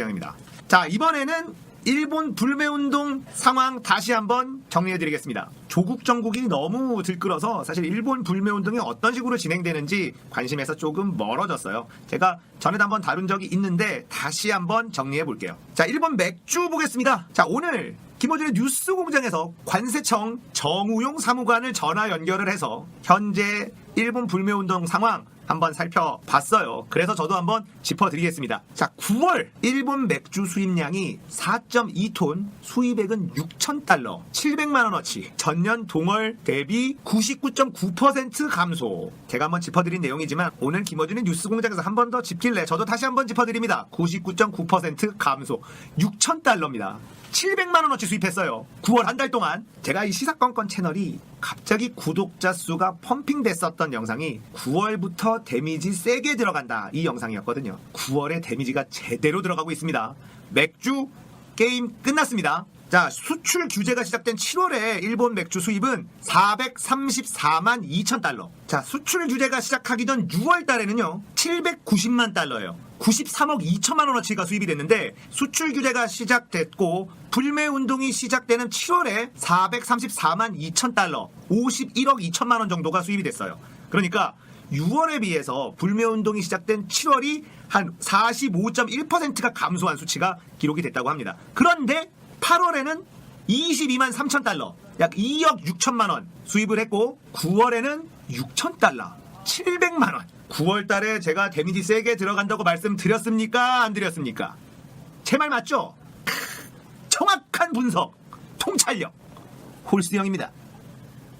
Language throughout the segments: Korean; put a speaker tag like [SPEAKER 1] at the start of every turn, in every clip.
[SPEAKER 1] 입니다. 자, 이번에는 일본 불매운동 상황 다시 한번 정리해드리겠습니다. 조국 정국이 너무 들끓어서 사실 일본 불매운동이 어떤 식으로 진행되는지 관심에서 조금 멀어졌어요. 제가 전에도 한번 다룬 적이 있는데 다시 한번 정리해볼게요. 자, 일본 맥주 보겠습니다. 자, 오늘 김어준의 뉴스공장에서 관세청 정우용 사무관을 전화 연결을 해서 현재 일본 불매운동 상황 한번 살펴봤어요. 그래서 저도 한번 짚어드리겠습니다. 자, 9월 일본 맥주 수입량이 4.2톤, 수입액은 6,000달러, 700만원어치, 전년 동월 대비 99.9% 감소. 제가 한번 짚어드린 내용이지만 오늘 김어준의 뉴스공장에서 한 번 더 짚길래 저도 다시 한번 짚어드립니다. 99.9% 감소, 6,000달러입니다. 700만원어치 수입했어요. 9월 한 달 동안. 제가 이 시사건건 채널이 갑자기 구독자 수가 펌핑됐었던 영상이 9월부터 데미지 세게 들어간다, 이 영상이었거든요. 9월에 데미지가 제대로 들어가고 있습니다. 맥주 게임 끝났습니다. 자, 수출 규제가 시작된 7월에 일본 맥주 수입은 434만 2천 달러. 자, 수출 규제가 시작하기 전 6월 달에는요 790만 달러예요. 93억 2천만 원어치가 수입이 됐는데, 수출 규제가 시작됐고 불매운동이 시작되는 7월에 434만 2천 달러, 51억 2천만 원 정도가 수입이 됐어요. 그러니까 6월에 비해서 불매운동이 시작된 7월이 한 45.1%가 감소한 수치가 기록이 됐다고 합니다. 그런데 8월에는 22만 3천 달러, 약 2억 6천만 원 수입을 했고, 9월에는 6천 달러, 700만 원. 9월 달에 제가 데미지 세게 들어간다고 말씀드렸습니까? 안 드렸습니까? 제 말 맞죠? 정확한 분석, 통찰력, 홀스형입니다.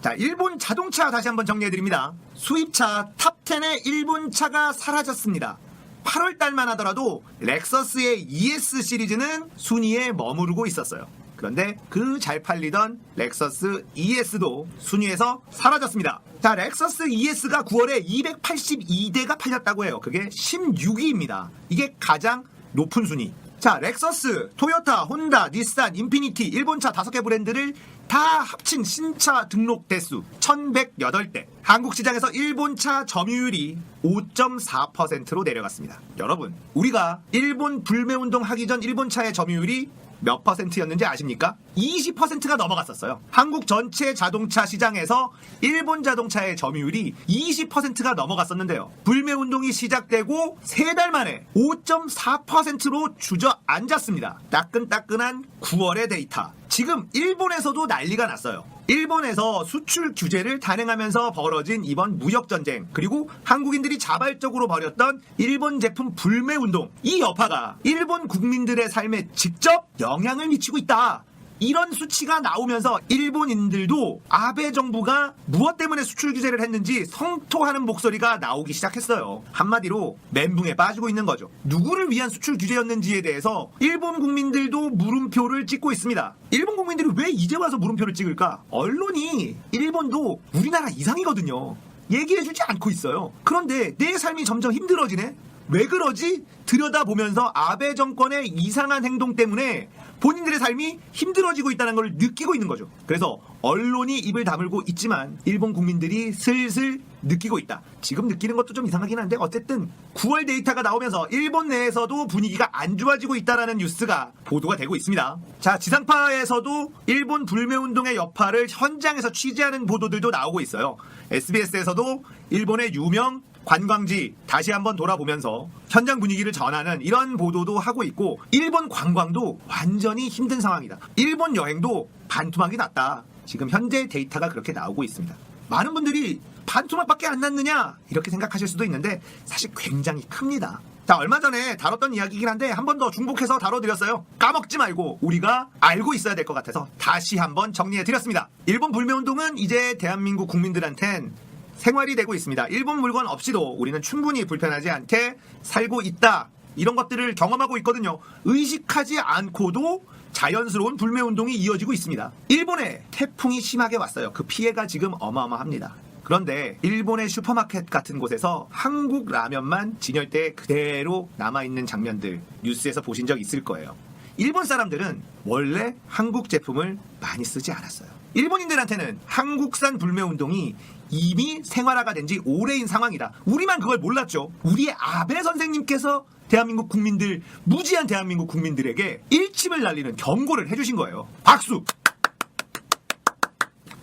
[SPEAKER 1] 자, 일본 자동차 다시 한번 정리해드립니다. 수입차 탑10의 일본 차가 사라졌습니다. 8월 달만 하더라도 렉서스의 ES 시리즈는 순위에 머무르고 있었어요. 그런데 그 잘 팔리던 렉서스 ES도 순위에서 사라졌습니다. 자, 렉서스 ES가 9월에 282대가 팔렸다고 해요. 그게 16위입니다. 이게 가장 높은 순위. 자, 렉서스, 토요타, 혼다, 닛산, 인피니티, 일본차 5개 브랜드를 다 합친 신차 등록 대수 1108대. 한국 시장에서 일본차 점유율이 5.4%로 내려갔습니다. 여러분, 우리가 일본 불매운동 하기 전 일본차의 점유율이 몇 퍼센트였는지 아십니까? 20%가 넘어갔었어요. 한국 전체 자동차 시장에서 일본 자동차의 점유율이 20%가 넘어갔었는데요. 불매운동이 시작되고 3달 만에 5.4%로 주저앉았습니다. 따끈따끈한 9월의 데이터. 지금 일본에서도 난리가 났어요. 일본에서 수출 규제를 단행하면서 벌어진 이번 무역전쟁, 그리고 한국인들이 자발적으로 벌였던 일본 제품 불매운동, 이 여파가 일본 국민들의 삶에 직접 영향을 미치고 있다, 이런 수치가 나오면서 일본인들도 아베 정부가 무엇 때문에 수출 규제를 했는지 성토하는 목소리가 나오기 시작했어요. 한마디로 멘붕에 빠지고 있는 거죠. 누구를 위한 수출 규제였는지에 대해서 일본 국민들도 물음표를 찍고 있습니다. 일본 국민들이 왜 이제 와서 물음표를 찍을까? 언론이 일본도 우리나라 이상이거든요. 얘기해주지 않고 있어요. 그런데 내 삶이 점점 힘들어지네? 왜 그러지? 들여다보면서 아베 정권의 이상한 행동 때문에 본인들의 삶이 힘들어지고 있다는 걸 느끼고 있는 거죠. 그래서 언론이 입을 다물고 있지만 일본 국민들이 슬슬 느끼고 있다. 지금 느끼는 것도 좀 이상하긴 한데 어쨌든 9월 데이터가 나오면서 일본 내에서도 분위기가 안 좋아지고 있다는 뉴스가 보도가 되고 있습니다. 자, 지상파에서도 일본 불매운동의 여파를 현장에서 취재하는 보도들도 나오고 있어요. SBS에서도 일본의 유명 관광지 다시 한번 돌아보면서 현장 분위기를 전하는 이런 보도도 하고 있고, 일본 관광도 완전히 힘든 상황이다. 일본 여행도 반토막이 났다. 지금 현재 데이터가 그렇게 나오고 있습니다. 많은 분들이 반토막밖에 안 났느냐 이렇게 생각하실 수도 있는데 사실 굉장히 큽니다. 자, 얼마 전에 다뤘던 이야기이긴 한데 한 번 더 중복해서 다뤄드렸어요. 까먹지 말고 우리가 알고 있어야 될 것 같아서 다시 한번 정리해드렸습니다. 일본 불매운동은 이제 대한민국 국민들한텐 생활이 되고 있습니다. 일본 물건 없이도 우리는 충분히 불편하지 않게 살고 있다, 이런 것들을 경험하고 있거든요. 의식하지 않고도 자연스러운 불매운동이 이어지고 있습니다. 일본에 태풍이 심하게 왔어요. 그 피해가 지금 어마어마합니다. 그런데 일본의 슈퍼마켓 같은 곳에서 한국 라면만 진열대에 그대로 남아있는 장면들 뉴스에서 보신 적 있을 거예요. 일본 사람들은 원래 한국 제품을 많이 쓰지 않았어요. 일본인들한테는 한국산 불매운동이 이미 생활화가 된 지 오래인 상황이다. 우리만 그걸 몰랐죠. 우리의 아베 선생님께서 대한민국 국민들, 무지한 대한민국 국민들에게 일침을 날리는 경고를 해주신 거예요. 박수!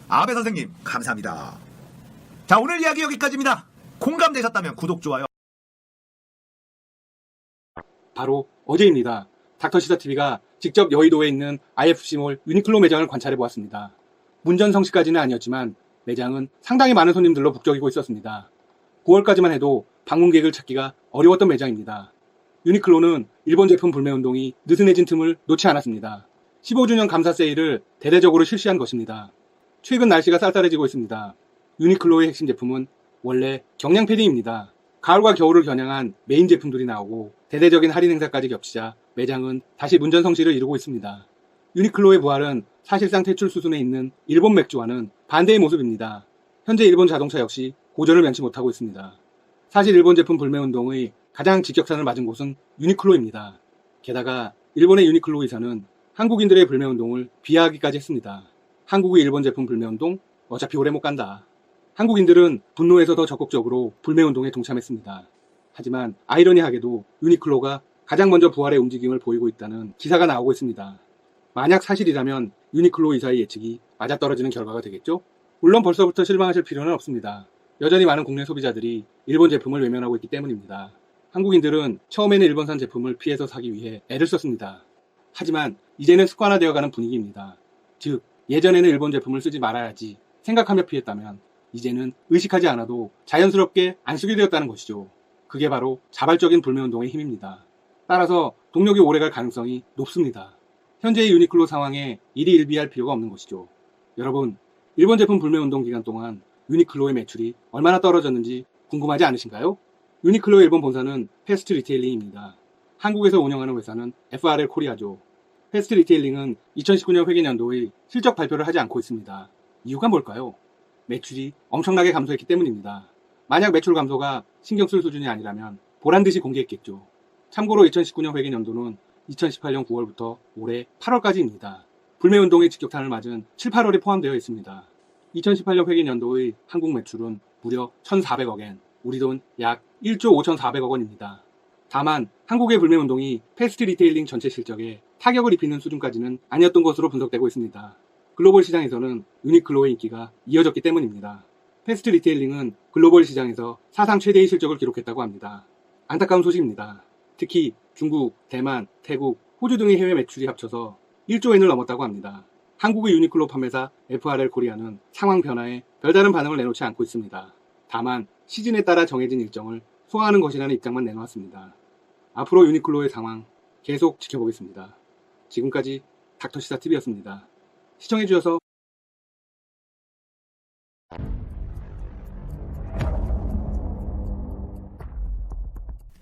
[SPEAKER 1] 아베 선생님 감사합니다. 자, 오늘 이야기 여기까지입니다. 공감되셨다면 구독, 좋아요.
[SPEAKER 2] 바로 어제입니다. 닥터시사TV가 직접 여의도에 있는 IFC몰 유니클로 매장을 관찰해 보았습니다. 문전성시까지는 아니었지만 매장은 상당히 많은 손님들로 북적이고 있었습니다. 9월까지만 해도 방문객을 찾기가 어려웠던 매장입니다. 유니클로는 일본 제품 불매운동이 느슨해진 틈을 놓지 않았습니다. 15주년 감사 세일을 대대적으로 실시한 것입니다. 최근 날씨가 쌀쌀해지고 있습니다. 유니클로의 핵심 제품은 원래 경량 패딩입니다. 가을과 겨울을 겨냥한 메인 제품들이 나오고 대대적인 할인 행사까지 겹치자 매장은 다시 문전성시를 이루고 있습니다. 유니클로의 부활은 사실상 퇴출 수순에 있는 일본 맥주와는 반대의 모습입니다. 현재 일본 자동차 역시 고전을 면치 못하고 있습니다. 사실 일본 제품 불매운동의 가장 직격탄을 맞은 곳은 유니클로입니다. 게다가 일본의 유니클로 이사는 한국인들의 불매운동을 비하하기까지 했습니다. 한국의 일본 제품 불매운동 어차피 오래 못 간다. 한국인들은 분노에서 더 적극적으로 불매운동에 동참했습니다. 하지만 아이러니하게도 유니클로가 가장 먼저 부활의 움직임을 보이고 있다는 기사가 나오고 있습니다. 만약 사실이라면 유니클로 이사의 예측이 맞아떨어지는 결과가 되겠죠? 물론 벌써부터 실망하실 필요는 없습니다. 여전히 많은 국내 소비자들이 일본 제품을 외면하고 있기 때문입니다. 한국인들은 처음에는 일본산 제품을 피해서 사기 위해 애를 썼습니다. 하지만 이제는 습관화되어가는 분위기입니다. 즉, 예전에는 일본 제품을 쓰지 말아야지 생각하며 피했다면 이제는 의식하지 않아도 자연스럽게 안 쓰게 되었다는 것이죠. 그게 바로 자발적인 불매운동의 힘입니다. 따라서 동력이 오래갈 가능성이 높습니다. 현재의 유니클로 상황에 일희일비할 필요가 없는 것이죠. 여러분, 일본 제품 불매운동 기간 동안 유니클로의 매출이 얼마나 떨어졌는지 궁금하지 않으신가요? 유니클로의 일본 본사는 패스트 리테일링입니다. 한국에서 운영하는 회사는 FRL 코리아죠. 패스트 리테일링은 2019년 회계연도의 실적 발표를 하지 않고 있습니다. 이유가 뭘까요? 매출이 엄청나게 감소했기 때문입니다. 만약 매출 감소가 신경 쓸 수준이 아니라면 보란듯이 공개했겠죠. 참고로 2019년 회계연도는 2018년 9월부터 올해 8월까지입니다. 불매운동의 직격탄을 맞은 7, 8월이 포함되어 있습니다. 2018년 회계연도의 한국 매출은 무려 1,400억엔, 우리 돈 약 1조 5,400억 원입니다. 다만 한국의 불매운동이 패스트 리테일링 전체 실적에 타격을 입히는 수준까지는 아니었던 것으로 분석되고 있습니다. 글로벌 시장에서는 유니클로의 인기가 이어졌기 때문입니다. 패스트 리테일링은 글로벌 시장에서 사상 최대의 실적을 기록했다고 합니다. 안타까운 소식입니다. 특히 중국, 대만, 태국, 호주 등의 해외 매출이 합쳐서 1조 엔을 넘었다고 합니다. 한국의 유니클로 판매사 FRL 코리아는 상황 변화에 별다른 반응을 내놓지 않고 있습니다. 다만 시즌에 따라 정해진 일정을 소화하는 것이라는 입장만 내놓았습니다. 앞으로 유니클로의 상황 계속 지켜보겠습니다. 지금까지 닥터시사TV였습니다. 시청해주셔서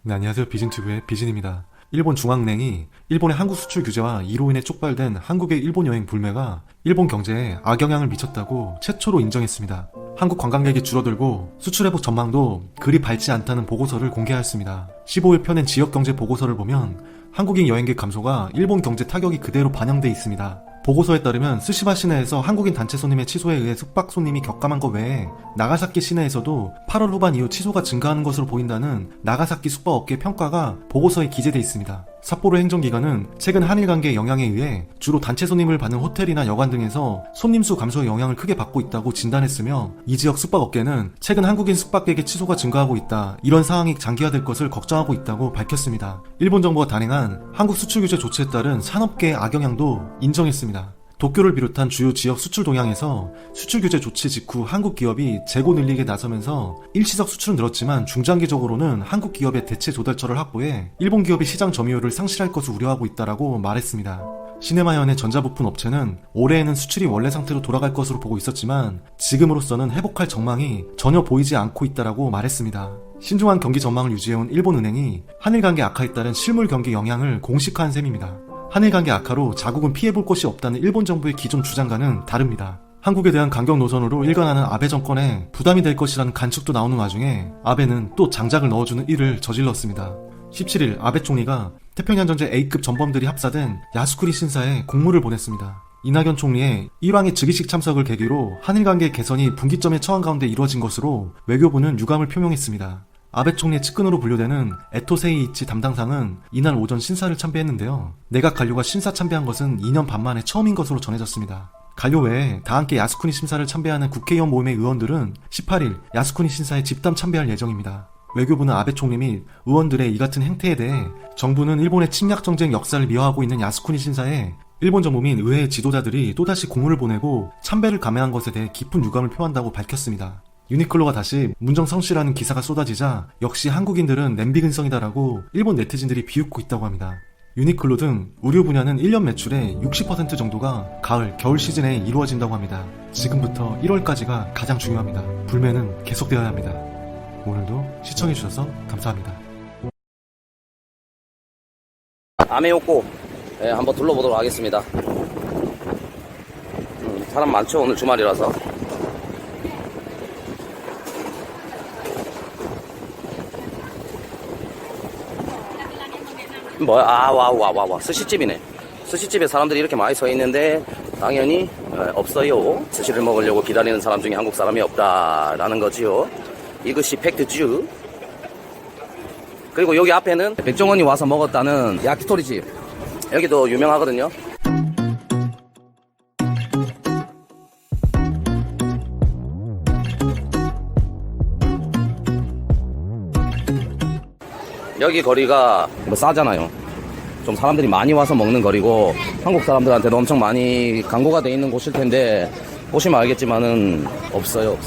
[SPEAKER 3] 네, 안녕하세요. 비진튜브의 비진입니다. 일본 중앙은행이 일본의 한국 수출 규제와 이로 인해 촉발된 한국의 일본 여행 불매가 일본 경제에 악영향을 미쳤다고 최초로 인정했습니다. 한국 관광객이 줄어들고 수출 회복 전망도 그리 밝지 않다는 보고서를 공개하였습니다. 15일 펴낸 지역경제 보고서를 보면 한국인 여행객 감소가 일본 경제 타격이 그대로 반영돼 있습니다. 보고서에 따르면 스시바 시내에서 한국인 단체 손님의 취소에 의해 숙박 손님이 격감한 것 외에 나가사키 시내에서도 8월 후반 이후 취소가 증가하는 것으로 보인다는 나가사키 숙박업계 평가가 보고서에 기재돼 있습니다. 삿포로 행정기관은 최근 한일 관계의 영향에 의해 주로 단체 손님을 받는 호텔이나 여관 등에서 손님 수 감소의 영향을 크게 받고 있다고 진단했으며, 이 지역 숙박업계는 최근 한국인 숙박객의 취소가 증가하고 있다, 이런 상황이 장기화될 것을 걱정하고 있다고 밝혔습니다. 일본 정부가 단행한 한국 수출 규제 조치에 따른 산업계의 악영향도 인정했습니다. 도쿄를 비롯한 주요 지역 수출 동향에서 수출 규제 조치 직후 한국 기업이 재고 늘리게 나서면서 일시적 수출은 늘었지만 중장기적으로는 한국 기업의 대체 조달처를 확보해 일본 기업이 시장 점유율을 상실할 것을 우려하고 있다라고 말했습니다. 시네마현의 전자부품 업체는 올해에는 수출이 원래 상태로 돌아갈 것으로 보고 있었지만 지금으로서는 회복할 전망이 전혀 보이지 않고 있다라고 말했습니다. 신중한 경기 전망을 유지해온 일본은행이 한일 관계 악화에 따른 실물 경기 영향을 공식화한 셈입니다. 한일 관계 악화로 자국은 피해볼 것이 없다는 일본 정부의 기존 주장과는 다릅니다. 한국에 대한 강경 노선으로 일관하는 아베 정권에 부담이 될 것이라는 관측도 나오는 와중에 아베는 또 장작을 넣어주는 일을 저질렀습니다. 17일 아베 총리가 태평양 전제 A급 전범들이 합사된 야스쿠니 신사에 공문을 보냈습니다. 이낙연 총리의 일왕의 즉위식 참석을 계기로 한일 관계 개선이 분기점에 처한 가운데 이루어진 것으로 외교부는 유감을 표명했습니다. 아베 총리의 측근으로 분류되는 에토세이 이치 담당상은 이날 오전 신사를 참배했는데요. 내각 관료가 신사 참배한 것은 2년 반 만에 처음인 것으로 전해졌습니다. 관료 외에 다 함께 야스쿠니 심사를 참배하는 국회의원 모임의 의원들은 18일 야스쿠니 신사에 집단 참배할 예정입니다. 외교부는 아베 총리 및 의원들의 이 같은 행태에 대해 정부는 일본의 침략 정쟁 역사를 미화하고 있는 야스쿠니 신사에 일본 정부 및 의회 지도자들이 또다시 공문을 보내고 참배를 감행한 것에 대해 깊은 유감을 표한다고 밝혔습니다. 유니클로가 다시 문정성씨라는 기사가 쏟아지자 역시 한국인들은 냄비 근성이다라고 일본 네티즌들이 비웃고 있다고 합니다. 유니클로 등 의류 분야는 1년 매출의 60% 정도가 가을, 겨울 시즌에 이루어진다고 합니다. 지금부터 1월까지가 가장 중요합니다. 불매는 계속되어야 합니다. 오늘도 시청해주셔서 감사합니다.
[SPEAKER 4] 아메요코 한번 둘러보도록 하겠습니다. 사람 많죠? 오늘 주말이라서. 뭐야? 와. 스시집이네. 스시집에 사람들이 이렇게 많이 서 있는데 당연히 없어요. 스시를 먹으려고 기다리는 사람 중에 한국 사람이 없다라는 거지요. 이것이 팩트죠. 그리고 여기 앞에는 백종원이 와서 먹었다는 야키토리집. 여기도 유명하거든요. 여기 거리가 뭐 싸잖아요. 좀 사람들이 많이 와서 먹는 거리고 한국 사람들한테도 엄청 많이 광고가 돼 있는 곳일 텐데 보시면 알겠지만은 없어요.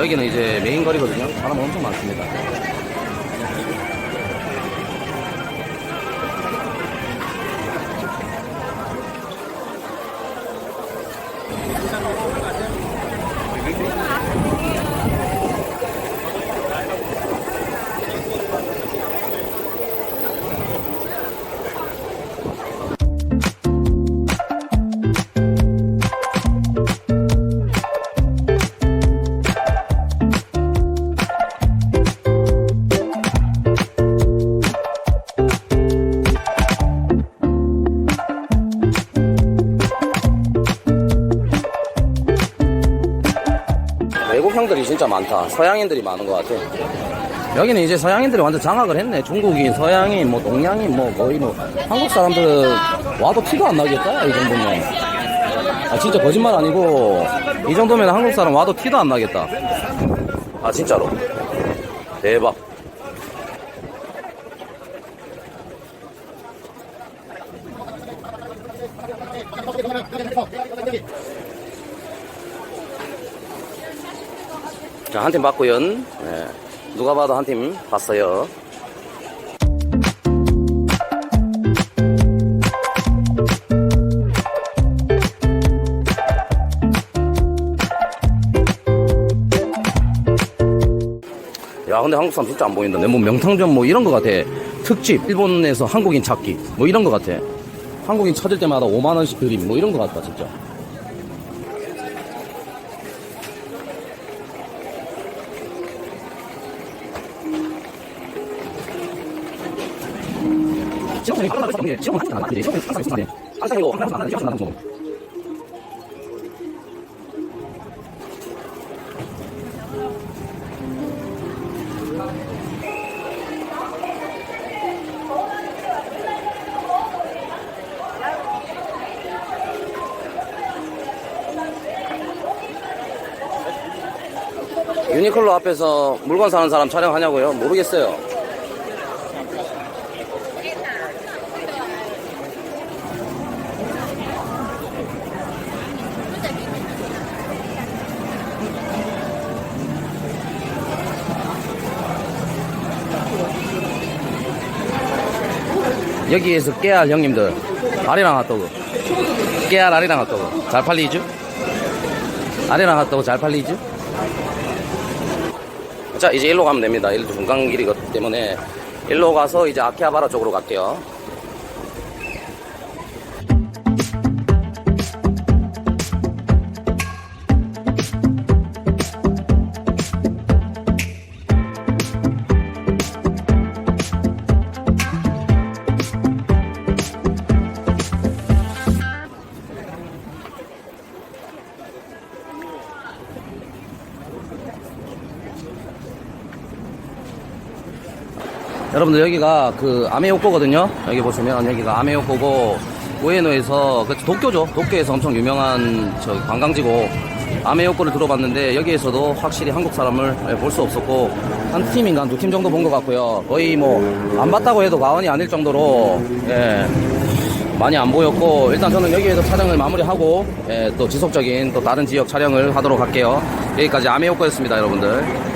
[SPEAKER 4] 여기는 이제 메인 거리거든요. 사람 엄청 많습니다. 외국형들이 진짜 많다. 서양인들이 많은 것 같아. 여기는 이제 서양인들이 완전 장악을 했네. 중국인, 서양인, 뭐 동양인, 뭐 거의 뭐 한국 사람들 와도 티가 안 나겠다. 이 정도면. 아 진짜 거짓말 아니고 이 정도면 한국 사람 와도 티도 안 나겠다. 아 진짜로. 대박. 자, 한 팀 봤고요. 네. 누가 봐도 한 팀 봤어요. 야, 근데 한국 사람 진짜 안 보인다. 내 뭐 명탕전 뭐 이런 거 같아. 특집, 일본에서 한국인 찾기. 뭐 이런 거 같아. 한국인 찾을 때마다 5만원씩 드림. 뭐 이런 거 같다, 진짜. 유니클로 앞에서 물건 사는 사람 촬영하냐고요? 모르겠어요. 여기에서 깨알 형님들 아리랑 핫도그 깨알 아리랑 핫도그 잘 팔리죠? 아리랑 핫도그 잘 팔리죠? 자 이제 일로 가면 됩니다. 일로 중간길이기 때문에 일로 가서 이제 아키하바라 쪽으로 갈게요. 여러분들 여기가 그 아메요코거든요. 여기 보시면 여기가 아메요코고 우에노에서 그 도쿄죠. 도쿄에서 엄청 유명한 저 관광지고 아메요코를 들어봤는데 여기에서도 확실히 한국 사람을 볼 수 없었고 한 팀인가 한 두 팀 정도 본 것 같고요. 거의 뭐 안 봤다고 해도 과언이 아닐 정도로 많이 안 보였고 일단 저는 여기에서 촬영을 마무리하고 또 지속적인 또 다른 지역 촬영을 하도록 할게요. 여기까지 아메요코였습니다, 여러분들.